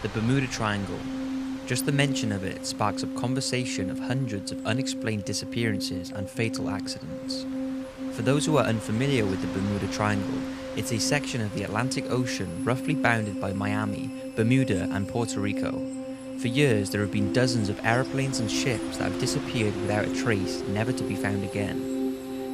The Bermuda Triangle. Just the mention of it sparks up conversation of hundreds of unexplained disappearances and fatal accidents. For those who are unfamiliar with the Bermuda Triangle, it's a section of the Atlantic Ocean roughly bounded by Miami, Bermuda and Puerto Rico. For years there have been dozens of aeroplanes and ships that have disappeared without a trace, never to be found again.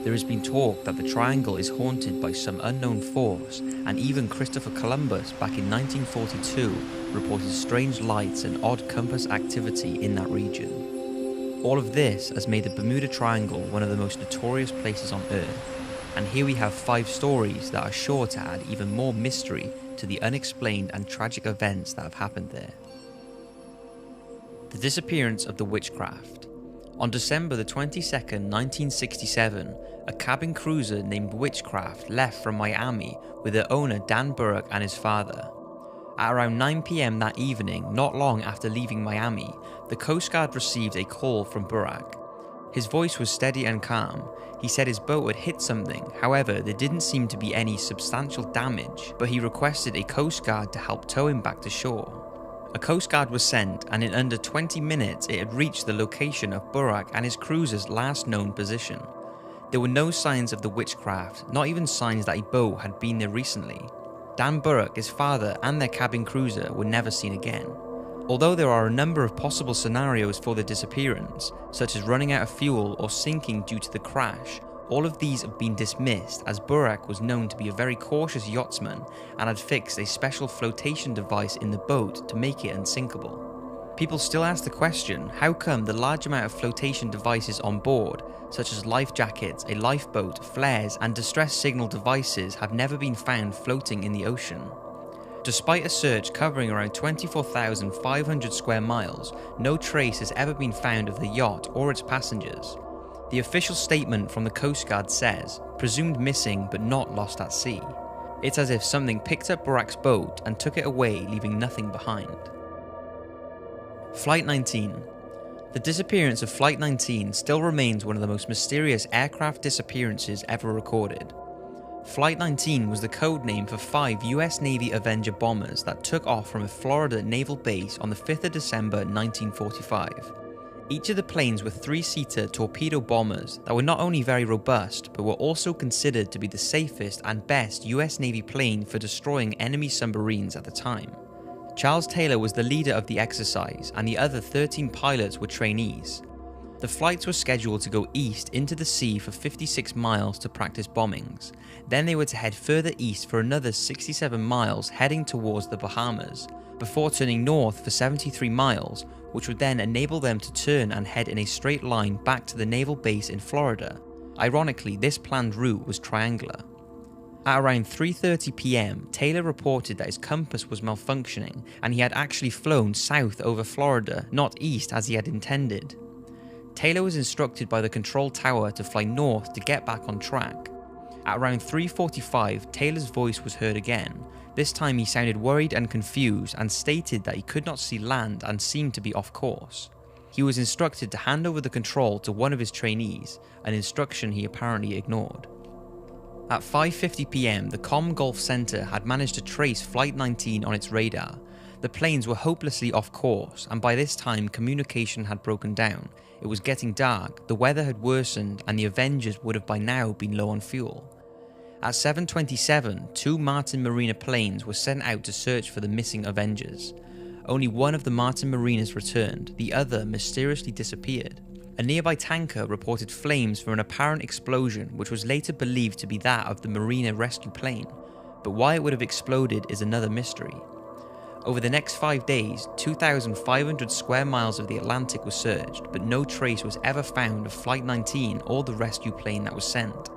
There has been talk that the triangle is haunted by some unknown force, and even Christopher Columbus back in 1942 reported strange lights and odd compass activity in that region. All of this has made the Bermuda Triangle one of the most notorious places on Earth, and here we have 5 stories that are sure to add even more mystery to the unexplained and tragic events that have happened there. The disappearance of the Witchcraft. On December the 22nd, 1967, a cabin cruiser named Witchcraft left from Miami with her owner Dan Burke and his father. At around 9 PM that evening, not long after leaving Miami, the Coast Guard received a call from Burke. His voice was steady and calm. He said his boat had hit something, however there didn't seem to be any substantial damage, but he requested a Coast Guard to help tow him back to shore. A Coast Guard was sent, and in under 20 minutes it had reached the location of Burke and his cruiser's last known position. There were no signs of the Witchcraft, not even signs that a boat had been there recently. Dan Burke, his father, and their cabin cruiser were never seen again. Although there are a number of possible scenarios for the disappearance, such as running out of fuel or sinking due to the crash, all of these have been dismissed as Burke was known to be a very cautious yachtsman and had fixed a special flotation device in the boat to make it unsinkable. People still ask the question, how come the large amount of flotation devices on board, such as life jackets, a lifeboat, flares and distress signal devices have never been found floating in the ocean? Despite a search covering around 24,500 square miles, no trace has ever been found of the yacht or its passengers. The official statement from the Coast Guard says, presumed missing but not lost at sea. It's as if something picked up Burke's boat and took it away, leaving nothing behind. Flight 19. The disappearance of Flight 19 still remains one of the most mysterious aircraft disappearances ever recorded. Flight 19 was the code name for 5 US Navy Avenger bombers that took off from a Florida naval base on the 5th of December 1945. Each of the planes were 3-seater torpedo bombers that were not only very robust, but were also considered to be the safest and best US Navy plane for destroying enemy submarines at the time. Charles Taylor was the leader of the exercise, and the other 13 pilots were trainees. The flights were scheduled to go east into the sea for 56 miles to practice bombings. Then they were to head further east for another 67 miles heading towards the Bahamas, before turning north for 73 miles, which would then enable them to turn and head in a straight line back to the naval base in Florida. Ironically, this planned route was triangular. At around 3:30 PM, Taylor reported that his compass was malfunctioning and he had actually flown south over Florida, not east as he had intended. Taylor was instructed by the control tower to fly north to get back on track. At around 3:45, Taylor's voice was heard again. This time he sounded worried and confused and stated that he could not see land and seemed to be off course. He was instructed to hand over the control to one of his trainees, an instruction he apparently ignored. At 5:50 PM, the ComGolf Center had managed to trace Flight 19 on its radar. The planes were hopelessly off course, and by this time communication had broken down. It was getting dark, the weather had worsened, and the Avengers would have by now been low on fuel. At 7:27, 2 Martin Marina planes were sent out to search for the missing Avengers. Only one of the Martin Marinas returned, the other mysteriously disappeared. A nearby tanker reported flames from an apparent explosion which was later believed to be that of the Marina rescue plane, but why it would have exploded is another mystery. Over the next 5 days, 2,500 square miles of the Atlantic was searched, but no trace was ever found of Flight 19 or the rescue plane that was sent.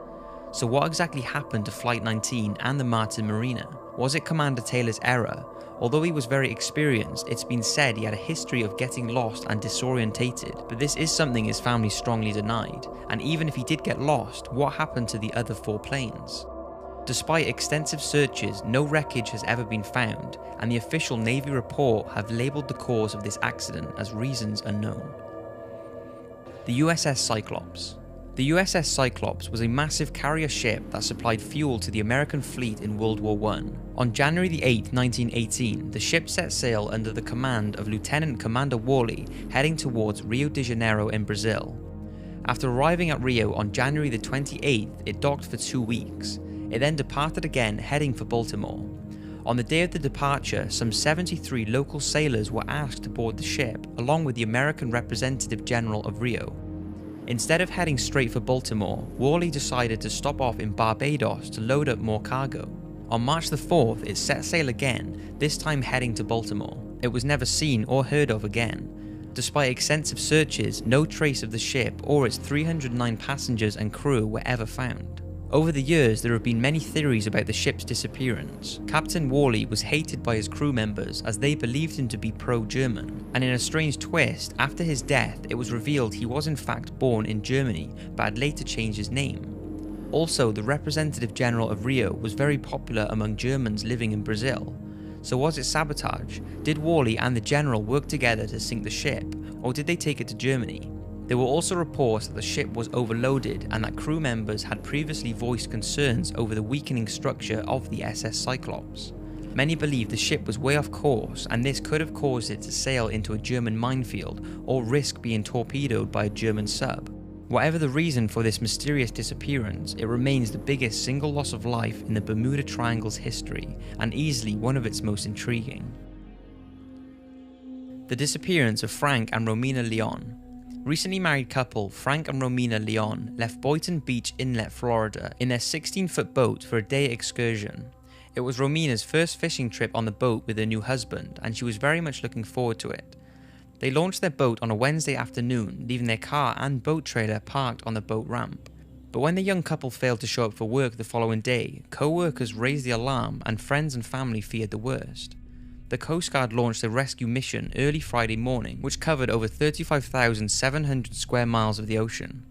So what exactly happened to Flight 19 and the Martin Marina? Was it Commander Taylor's error? Although he was very experienced, it's been said he had a history of getting lost and disorientated, but this is something his family strongly denied. And even if he did get lost, what happened to the other 4 planes? Despite extensive searches, no wreckage has ever been found, and the official Navy report have labelled the cause of this accident as reasons unknown. The USS Cyclops. The USS Cyclops was a massive carrier ship that supplied fuel to the American fleet in World War I. On January 8, 1918, the ship set sail under the command of Lieutenant Commander Worley, heading towards Rio de Janeiro in Brazil. After arriving at Rio on January the 28th, it docked for 2 weeks. It then departed again, heading for Baltimore. On the day of the departure, some 73 local sailors were asked to board the ship, along with the American Representative General of Rio. Instead of heading straight for Baltimore, Worley decided to stop off in Barbados to load up more cargo. On March the 4th, it set sail again, this time heading to Baltimore. It was never seen or heard of again. Despite extensive searches, no trace of the ship or its 309 passengers and crew were ever found. Over the years, there have been many theories about the ship's disappearance. Captain Worley was hated by his crew members as they believed him to be pro-German, and in a strange twist, after his death, it was revealed he was in fact born in Germany, but had later changed his name. Also, the Representative General of Rio was very popular among Germans living in Brazil. So was it sabotage? Did Worley and the General work together to sink the ship, or did they take it to Germany? There were also reports that the ship was overloaded and that crew members had previously voiced concerns over the weakening structure of the SS Cyclops. Many believe the ship was way off course, and this could have caused it to sail into a German minefield or risk being torpedoed by a German sub. Whatever the reason for this mysterious disappearance, it remains the biggest single loss of life in the Bermuda Triangle's history, and easily one of its most intriguing. The disappearance of Frank and Romina Leon. Recently married couple Frank and Romina Leon left Boynton Beach Inlet, Florida in their 16-foot boat for a day excursion. It was Romina's first fishing trip on the boat with her new husband, and she was very much looking forward to it. They launched their boat on a Wednesday afternoon, leaving their car and boat trailer parked on the boat ramp. But when the young couple failed to show up for work the following day, co-workers raised the alarm and friends and family feared the worst. The Coast Guard launched a rescue mission early Friday morning, which covered over 35,700 square miles of the ocean.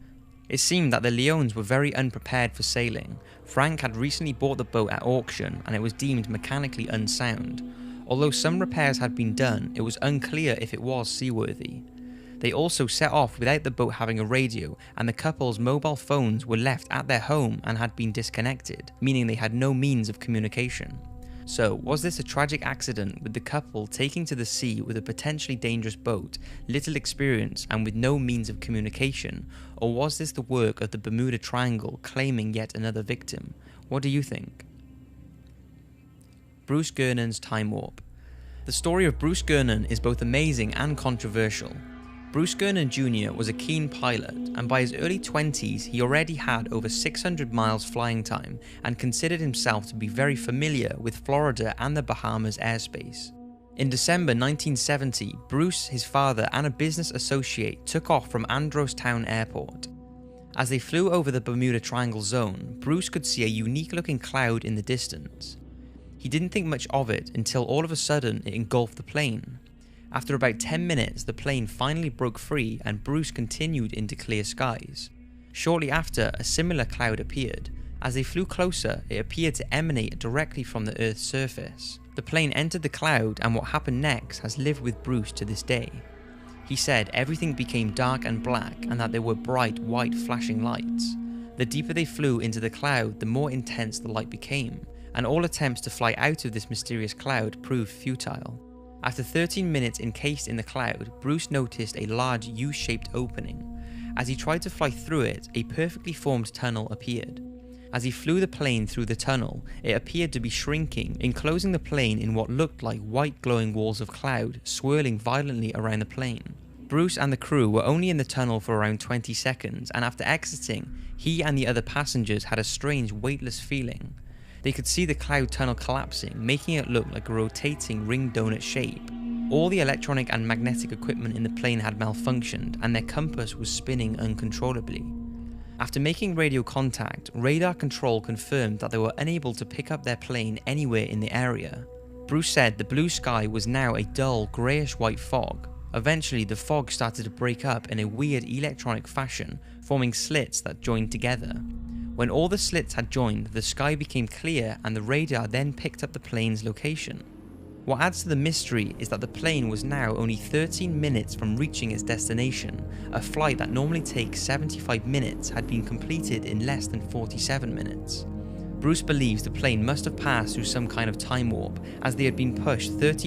It seemed that the Leons were very unprepared for sailing. Frank had recently bought the boat at auction and it was deemed mechanically unsound. Although some repairs had been done, it was unclear if it was seaworthy. They also set off without the boat having a radio, and the couple's mobile phones were left at their home and had been disconnected, meaning they had no means of communication. So, was this a tragic accident with the couple taking to the sea with a potentially dangerous boat, little experience and with no means of communication, or was this the work of the Bermuda Triangle claiming yet another victim? What do you think? Bruce Gernon's time warp. The story of Bruce Gernon is both amazing and controversial. Bruce Gernon Jr. was a keen pilot, and by his early 20s he already had over 600 miles flying time and considered himself to be very familiar with Florida and the Bahamas airspace. In December 1970, Bruce, his father and a business associate took off from Androstown Airport. As they flew over the Bermuda Triangle zone, Bruce could see a unique looking cloud in the distance. He didn't think much of it until all of a sudden it engulfed the plane. After about 10 minutes, the plane finally broke free and Bruce continued into clear skies. Shortly after, a similar cloud appeared. As they flew closer, it appeared to emanate directly from the Earth's surface. The plane entered the cloud, and what happened next has lived with Bruce to this day. He said everything became dark and black and that there were bright white flashing lights. The deeper they flew into the cloud, the more intense the light became, and all attempts to fly out of this mysterious cloud proved futile. After 13 minutes encased in the cloud, Bruce noticed a large U-shaped opening. As he tried to fly through it, a perfectly formed tunnel appeared. As he flew the plane through the tunnel, it appeared to be shrinking, enclosing the plane in what looked like white glowing walls of cloud swirling violently around the plane. Bruce and the crew were only in the tunnel for around 20 seconds, and after exiting, he and the other passengers had a strange weightless feeling. They could see the cloud tunnel collapsing, making it look like a rotating ring donut shape. All the electronic and magnetic equipment in the plane had malfunctioned, and their compass was spinning uncontrollably. After making radio contact, radar control confirmed that they were unable to pick up their plane anywhere in the area. Bruce said the blue sky was now a dull greyish-white fog. Eventually, the fog started to break up in a weird electronic fashion, forming slits that joined together. When all the slits had joined, the sky became clear and the radar then picked up the plane's location. What adds to the mystery is that the plane was now only 13 minutes from reaching its destination. A flight that normally takes 75 minutes had been completed in less than 47 minutes. Bruce believes the plane must have passed through some kind of time warp, as they had been pushed 30